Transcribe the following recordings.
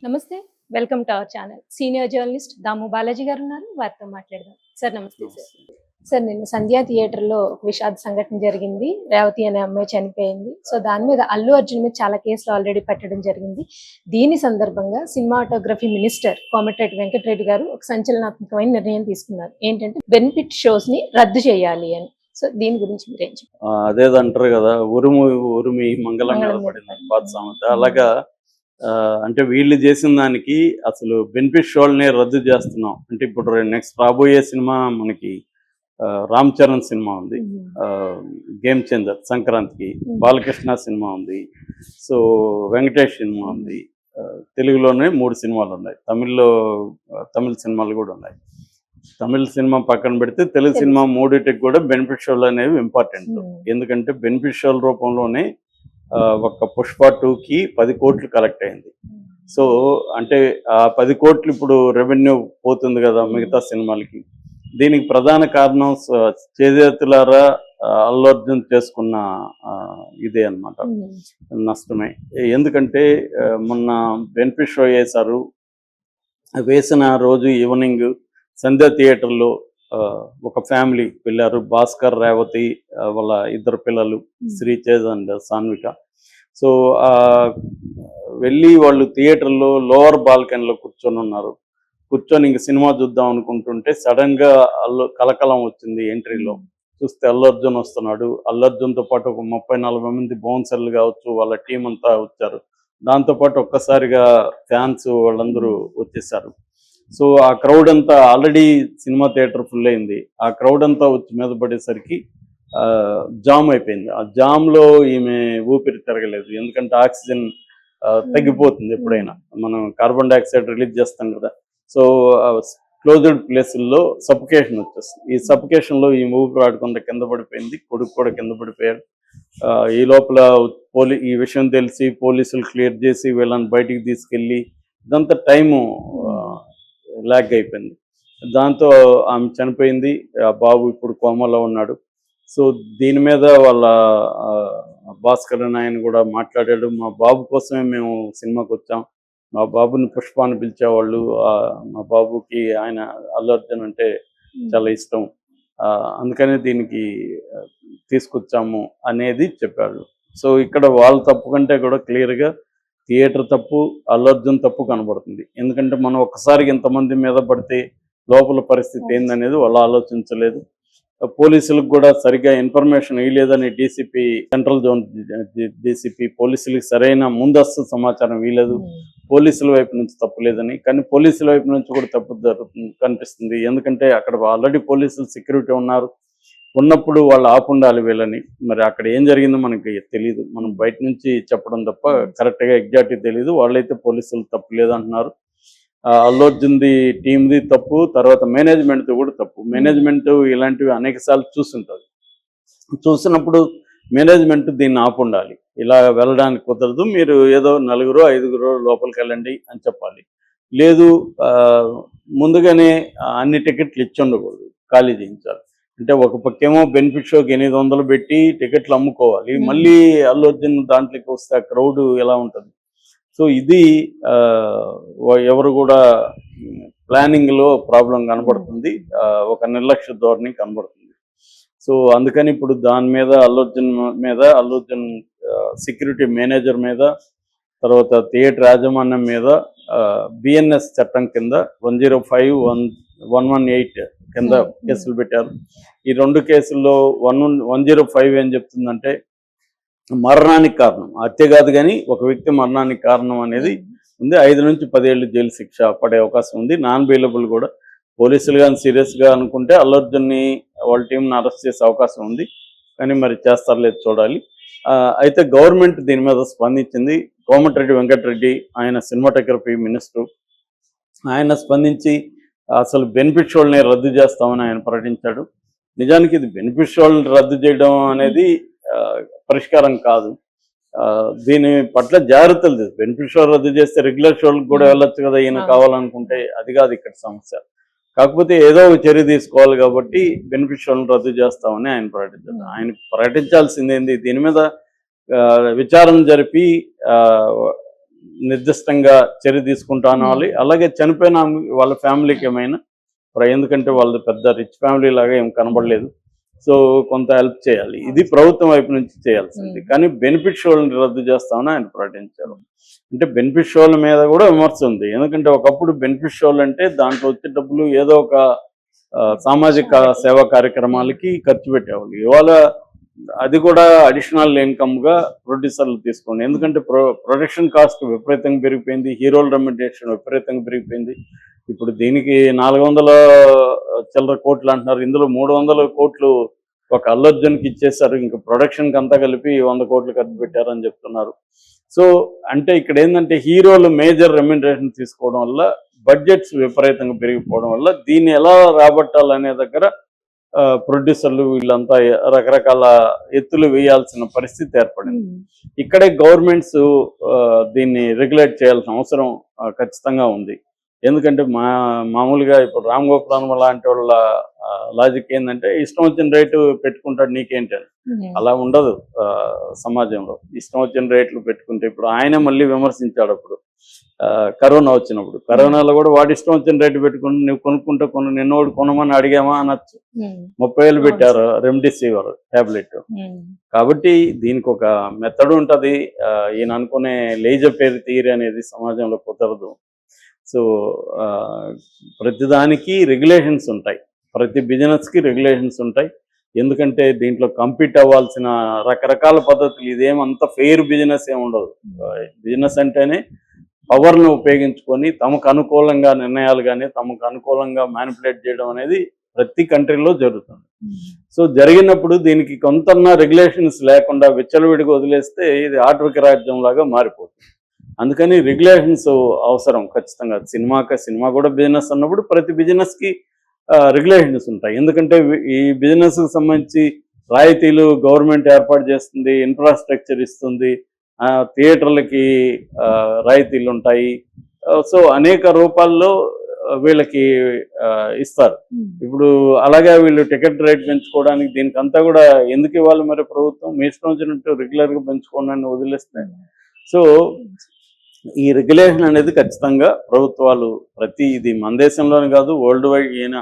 నమస్తే. Welcome to our channel. Senior journalist Damu Balaji గారు ఉన్నారు. వారితో మాట్లాడదాం. సార్ నమస్తే సార్. సార్ నిన్న సంధ్యా థియేటర్‌లో ఒక విషాద సంఘటన జరిగింది. రేవతి అనే అమ్మాయి చనిపోయింది. సో దాని మీద అల్లు అర్జున్ మీద చాలా కేసులు ఆల్రెడీ పెట్టడం జరిగింది. దీని సందర్భంగా సినిమాటోగ్రఫీ మినిస్టర్ కోమటిరెడ్డి వెంకటరెడ్డి గారు ఒక సంచలనాత్మకమైన నిర్ణయం తీసుకున్నారు. ఏంటంటే బెనిఫిట్ షోస్ ని రద్దు చేయాలి అని. సో దీని గురించి మీరేం చెప్తారు? అదేదంటారు కదా, ఉరుము ఉరిమి మంగళంగా పడింది పాత సామెత. అలాగా అంటే వీళ్ళు చేసిన దానికి అసలు బెనిఫిట్ షోల్నే రద్దు చేస్తున్నాం. అంటే ఇప్పుడు నెక్స్ట్ రాబోయే సినిమా మనకి రామ్ చరణ్ సినిమా ఉంది, గేమ్ చేంజర్ సంక్రాంతికి. బాలకృష్ణ సినిమా ఉంది, సో వెంకటేష్ సినిమా ఉంది. తెలుగులోనే 3 సినిమాలు ఉన్నాయి, తమిళ సినిమాలు కూడా ఉన్నాయి. తమిళ సినిమా పక్కన పెడితే తెలుగు సినిమా మూడింటికి కూడా బెనిఫిట్ షోలు అనేవి ఇంపార్టెంట్. ఎందుకంటే బెనిఫిట్ షోల రూపంలోనే ఒక పుష్ప 2కి 10 కోట్లు కలెక్ట్ అయింది. సో అంటే ఆ 10 కోట్లు ఇప్పుడు రెవెన్యూ పోతుంది కదా మిగతా సినిమాలకి. దీనికి ప్రధాన కారణం చేజేతులారా అల్లు అర్జున్ చేసుకున్న ఇదే అన్నమాట, నష్టమే. ఎందుకంటే మొన్న బెనిఫిట్ షో వేశారు. వేసిన రోజు ఈవినింగ్ సంధ్యా థియేటర్లో ఒక ఫ్యామిలీ వెళ్ళారు. భాస్కర్, రేవతి, వాళ్ళ 2 పిల్లలు శ్రీచేజ్ అండ్ సాన్విక. సో వెళ్ళి వాళ్ళు థియేటర్లో లోవర్ బాల్కనీలో కూర్చొని ఉన్నారు. కూర్చొని ఇంక సినిమా చూద్దాం అనుకుంటుంటే సడన్ గా కలకలం వచ్చింది. ఎంట్రీలో చూస్తే అల్లు అర్జున్ వస్తున్నాడు. అల్లు అర్జున్తో పాటు ఒక 30-40 మంది బౌన్సర్లు కావచ్చు, వాళ్ళ టీం అంతా వచ్చారు. దాంతోపాటు ఒక్కసారిగా ఫ్యాన్స్ వాళ్ళందరూ వచ్చేసారు. సో ఆ క్రౌడ్ అంతా, ఆల్రెడీ సినిమా థియేటర్ ఫుల్ అయింది, ఆ క్రౌడ్ అంతా వచ్చి మీద పడేసరికి జామ్ అయిపోయింది. ఆ జామ్లో ఈమె ఊపిరి తిరగలేదు. ఎందుకంటే ఆక్సిజన్ తగ్గిపోతుంది ఎప్పుడైనా, మనం కార్బన్ డైఆక్సైడ్ రిలీజ్ చేస్తాం కదా. సో క్లోజ్డ్ ప్లేసుల్లో సఫికేషన్ వచ్చేస్తుంది. ఈ సఫికేషన్లో ఈ ఊపిరి ఆడకుండా కింద పడిపోయింది. కొడుకు కూడా కింద పడిపోయాడు. ఈ లోపల ఈ విషయం తెలిసి పోలీసులు క్లియర్ చేసి వీళ్ళని బయటికి తీసుకెళ్ళి ఇదంతా టైము లాగ్ అయిపోయింది. దాంతో ఆమె చనిపోయింది. ఆ బాబు ఇప్పుడు కోమాలో ఉన్నాడు. సో దీని మీద వాళ్ళ భాస్కర్ ఆయన కూడా మాట్లాడాడు. మా బాబు కోసమే మేము సినిమాకి వచ్చాం, మా బాబుని పుష్ప అని పిలిచేవాళ్ళు, మా బాబుకి ఆయన అల్లు అర్జున్ అంటే చాలా ఇష్టం, అందుకనే దీనికి తీసుకొచ్చాము అనేది చెప్పాడు. సో ఇక్కడ వాళ్ళ తప్పు కంటే కూడా క్లియర్గా థియేటర్ తప్పు, అల్లు అర్జున్ తప్పు కనబడుతుంది. ఎందుకంటే మనం ఒక్కసారికి ఇంతమంది మీద పడితే లోపల పరిస్థితి ఏందనేది వాళ్ళు ఆలోచించలేదు. పోలీసులకు కూడా సరిగ్గా ఇన్ఫర్మేషన్ ఇవ్వలేదని డీసీపీ, సెంట్రల్ జోన్ డీసీపీ పోలీసులకు సరైన ముందస్తు సమాచారం ఇవ్వలేదు. పోలీసుల వైపు నుంచి తప్పు లేదని, కానీ పోలీసుల వైపు నుంచి కూడా తప్పు జరుగుతుంది కనిపిస్తుంది. ఎందుకంటే అక్కడ ఆల్రెడీ పోలీసులు సెక్యూరిటీ ఉన్నప్పుడు వాళ్ళు ఆపుండాలి వీళ్ళని. మరి అక్కడ ఏం జరిగిందో మనకి తెలియదు, మనం బయట నుంచి చెప్పడం తప్ప కరెక్ట్గా ఎగ్జాక్ట్గా తెలియదు. వాళ్ళైతే పోలీసులు తప్పు లేదంటున్నారు. అల్లు అర్జున్ది టీంది తప్పు, తర్వాత మేనేజ్మెంట్ది కూడా తప్పు. మేనేజ్మెంట్ ఇలాంటివి అనేక సార్లు చూస్తుంటుంది. చూసినప్పుడు మేనేజ్మెంట్ దీన్ని ఆపుండాలి. ఇలా వెళ్ళడానికి కుదరదు, మీరు ఏదో 4-5 లోపలికి వెళ్ళండి అని చెప్పాలి. లేదు ముందుగానే అన్ని టికెట్లు ఇచ్చి ఉండకూడదు, ఖాళీ చేయించాలి. అంటే ఒక పక్కేమో బెనిఫిట్ షోకి 800 పెట్టి టికెట్లు అమ్ముకోవాలి, మళ్ళీ అల్లు అర్జున్ దాంట్లోకి వస్తే ఆ క్రౌడ్ ఎలా ఉంటుంది. సో ఇది ఎవరు కూడా ప్లానింగ్లో ప్రాబ్లం కనబడుతుంది, ఒక నిర్లక్ష్య ధోరణి కనబడుతుంది. సో అందుకని ఇప్పుడు దాని మీద అల్లు అర్జున్ సెక్యూరిటీ మేనేజర్ మీద, తర్వాత థియేటర్ యాజమాన్యం మీద బిఎన్ఎస్ చట్టం కింద 105, 118 కింద కేసులు పెట్టారు. ఈ 2 కేసుల్లో 105 ఏం చెప్తుందంటే మరణానికి కారణం, హత్య కాదు కానీ ఒక వ్యక్తి మరణానికి కారణం అనేది ఉంది. 5 నుంచి 10 ఏళ్ళు జైలు శిక్ష పడే అవకాశం ఉంది. నాన్ బెయిలబుల్ కూడా. పోలీసులు కానీ సీరియస్గా అనుకుంటే అల్లు అర్జున్ని వాళ్ళ టీంని అరెస్ట్ చేసే అవకాశం ఉంది, కానీ మరి చేస్తారో లేదు చూడాలి. అయితే గవర్నమెంట్ దీని మీద స్పందించింది. కోమటిరెడ్డి వెంకటరెడ్డి ఆయన సినిమాటోగ్రఫీ మినిస్టర్, ఆయన స్పందించి అసలు బెనిఫిట్ షోల్ని రద్దు చేస్తామని ఆయన ప్రకటించాడు. నిజానికి ఇది బెనిఫిట్ షోల్ని రద్దు చేయడం అనేది పరిష్కారం కాదు. దీని పట్ల జాగ్రత్తలు బెనిఫిట్ షో రద్దు చేస్తే రెగ్యులర్ షోలకు కూడా వెళ్ళొచ్చు కదా ఈయన కావాలనుకుంటే. అది కాదు ఇక్కడ సమస్య. కాకపోతే ఏదో ఒక చర్య తీసుకోవాలి కాబట్టి బెనిఫిట్ షోలను రద్దు చేస్తామని ఆయన ప్రకటించారు. ఆయన ప్రకటించాల్సిందేంది, దీని మీద విచారణ జరిపి నిర్దిష్టంగా చర్య తీసుకుంటాను వాళ్ళు, అలాగే చనిపోయిన వాళ్ళ ఫ్యామిలీకి ఏమైనా ఎందుకంటే వాళ్ళు పెద్ద రిచ్ ఫ్యామిలీ లాగా ఏం కనబడలేదు, సో కొంత హెల్ప్ చేయాలి. ఇది ప్రభుత్వం వైపు నుంచి చేయాల్సింది. కానీ బెనిఫిట్ షోలను రద్దు చేస్తామని ఆయన ప్రకటించారు. అంటే బెనిఫిట్ షోల మీద కూడా విమర్శ ఉంది. ఎందుకంటే ఒకప్పుడు బెనిఫిట్ షోలు అంటే దాంట్లో వచ్చే డబ్బులు ఏదో ఒక సామాజిక సేవా కార్యక్రమాలకి ఖర్చు పెట్టేవాళ్ళు. ఇవాళ అది కూడా అడిషనల్ ఇన్కమ్గా ప్రొడ్యూసర్లు తీసుకోండి. ఎందుకంటే ప్రొడక్షన్ కాస్ట్ విపరీతంగా పెరిగిపోయింది, హీరోల రెమ్యునరేషన్ విపరీతంగా పెరిగిపోయింది. ఇప్పుడు దీనికి 400 చిల్లర కోట్లు అంటున్నారు, ఇందులో 300 కోట్లు ఒక అల్లు అర్జున్కి ఇచ్చేసారు, ఇంకా ప్రొడక్షన్కి అంతా కలిపి 100 కోట్లు ఖర్చు పెట్టారని చెప్తున్నారు. సో అంటే ఇక్కడ ఏంటంటే హీరోలు మేజర్ రెమ్యునరేషన్ తీసుకోవడం వల్ల బడ్జెట్స్ విపరీతంగా పెరిగిపోవడం వల్ల దీన్ని ఎలా రాబట్టాలనే దగ్గర ప్రొడ్యూసర్లు వీళ్ళంతా రకరకాల ఎత్తులు వేయాల్సిన పరిస్థితి ఏర్పడింది. ఇక్కడే గవర్నమెంట్స్ దీన్ని రెగ్యులేట్ చేయాల్సిన అవసరం ఖచ్చితంగా ఉంది. ఎందుకంటే మామూలుగా ఇప్పుడు రామ్ గోపాల్ లాంటి వాళ్ళ లాజిక్ ఏంటంటే ఇష్టం వచ్చిన రేటు పెట్టుకుంటాడు నీకేంటి అని. అలా ఉండదు సమాజంలో. ఇష్టం వచ్చిన రేట్లు పెట్టుకుంటే ఇప్పుడు ఆయన మళ్ళీ విమర్శించాడు అప్పుడు కరోనా వచ్చినప్పుడు. కరోనాలో కూడా వాడు ఇష్టం వచ్చిన రేటు పెట్టుకుంటే నువ్వు కొనుక్కుంటే నిన్నోడు కొనమని అడిగామా అనొచ్చు. 30,000 పెట్టారు రెమ్డెసివిర్ టాబ్లెట్. కాబట్టి దీనికి ఒక మెథడ్ ఉంటుంది. ఈయన అనుకునే లేజర్ థియరీ అనేది సమాజంలో కుదరదు. సో ప్రతిదానికి రెగ్యులేషన్స్ ఉంటాయి, ప్రతి బిజినెస్కి రెగ్యులేషన్స్ ఉంటాయి. ఎందుకంటే దీంట్లో కంపీట్ అవ్వాల్సిన రకరకాల పద్ధతులు, ఇదేమంత ఫెయిర్ బిజినెస్ ఏమి ఉండదు. బిజినెస్ అంటేనే పవర్ను ఉపయోగించుకొని తమకు అనుకూలంగా నిర్ణయాలు కానీ తమకు అనుకూలంగా మ్యానిపులేట్ చేయడం అనేది ప్రతి కంట్రీలో జరుగుతుంది. సో జరిగినప్పుడు దీనికి కొంత రెగ్యులేషన్స్ లేకుండా విచ్చలవిడిగా వదిలేస్తే ఇది ఆటవిక రాజ్యం లాగా మారిపోతుంది. అందుకని రెగ్యులేషన్స్ అవసరం ఖచ్చితంగా. సినిమా కూడా బిజినెస్ అన్నప్పుడు ప్రతి బిజినెస్కి రెగ్యులేషన్స్ ఉంటాయి. ఎందుకంటే ఈ బిజినెస్కి సంబంధించి రాయితీలు గవర్నమెంట్ ఏర్పాటు చేస్తుంది, ఇన్ఫ్రాస్ట్రక్చర్ ఇస్తుంది, థియేటర్లకి రాయితీలు ఉంటాయి. సో అనేక రూపాల్లో వీళ్ళకి ఇస్తారు. ఇప్పుడు అలాగే వీళ్ళు టికెట్ రేట్ పెంచుకోవడానికి దీనికంతా కూడా ఎందుకు ఇవ్వాలి మరి ప్రభుత్వం? మీ ఇష్టం వచ్చినట్టు రెగ్యులర్గా పెంచుకోవడాన్ని వదిలేస్తే. సో ఈ రెగ్యులేషన్ అనేది ఖచ్చితంగా ప్రభుత్వాలు ఇది మన దేశంలోనే కాదు, వరల్డ్ వైడ్. ఈయన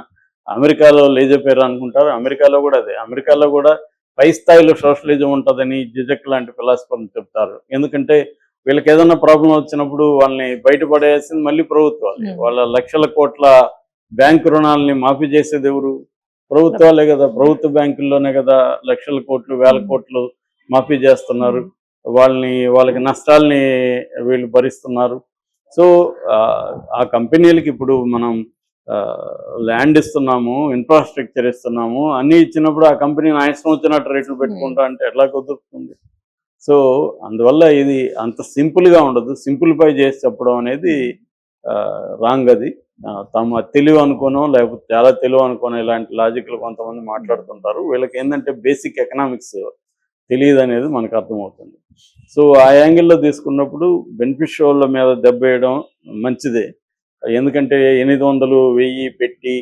అమెరికాలో లేజర్ అనుకుంటారు, అమెరికాలో కూడా అదే. అమెరికాలో కూడా పై స్థాయిలో సోషలిజం ఉంటుందని జిజక్ లాంటి ఫిలాసఫర్లు చెప్తారు. ఎందుకంటే వీళ్ళకి ఏదైనా ప్రాబ్లం వచ్చినప్పుడు వాళ్ళని బయటపడేసింది మళ్ళీ ప్రభుత్వాలు. వాళ్ళ లక్షల కోట్ల బ్యాంకు రుణాలని మాఫీ చేసేది ఎవరు? ప్రభుత్వాలే కదా. ప్రభుత్వ బ్యాంకుల్లోనే కదా లక్షల కోట్లు, వేల కోట్లు మాఫీ చేస్తున్నారు. వాళ్ళకి నష్టాలని వీళ్ళు భరిస్తున్నారు. సో ఆ కంపెనీలకి ఇప్పుడు మనం ల్యాండ్ ఇస్తున్నాము, ఇన్ఫ్రాస్ట్రక్చర్ ఇస్తున్నాము, అన్నీ ఇచ్చినప్పుడు ఆ కంపెనీని ఇష్టం వచ్చినట్టు రేట్లు పెట్టుకుంటా అంటే ఎట్లా కుదురుతుంది? సో అందువల్ల ఇది అంత సింపుల్గా ఉండదు. సింప్లిఫై చేసి చెప్పడం అనేది రాంగ్. అది తమ తెలివి అనుకోనో లేకపోతే చాలా తెలివి అనుకోనో ఇలాంటి లాజిక్లు కొంతమంది మాట్లాడుతుంటారు. వీళ్ళకి ఏంటంటే బేసిక్ ఎకనామిక్స్ తెలియదు అనేది మనకు అర్థమవుతుంది. సో ఆ యాంగిల్లో తీసుకున్నప్పుడు బెనిఫిట్ షోల మీద దెబ్బ వేయడం మంచిదే. ఎందుకంటే 800, 1000 పెట్టి